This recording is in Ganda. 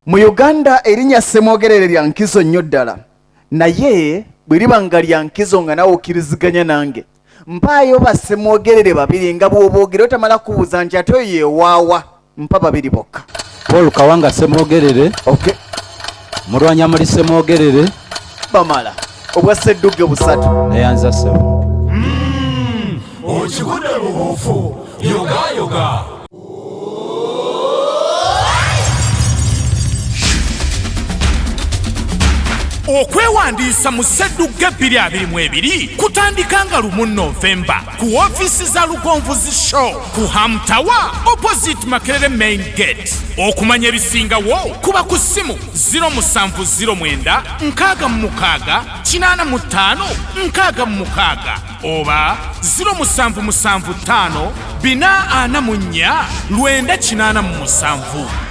Mu Uganda erinnya Ssemwogerere lya nkizo nnyo ddala, naye bwe liba nga lya nkizo nga nawe okkiriziganya nange, mpaayo Bassemwogerere babiri nga bw'oboogera otamala kubuuza nti ate oyo yeewaawa, mpa babiri bokka. Paul Kawanga Ssemwogerere. Okay. Mulwanya muli Ssemwogerere. Bamala obwa Sseddugge busatu. Neyanza ssebo. Okigudde bubuufu yoga. Okwewandiisa mu Sseddugge 2022 kutandika nga 1 Novemba ku ofiisi za Lugonvuzi Show ku Hamtawa opposite Makerere Main Gate. Okumanya ebisingawo kuba ku ssimu 0709 66 85 66 oba 0775 444 987.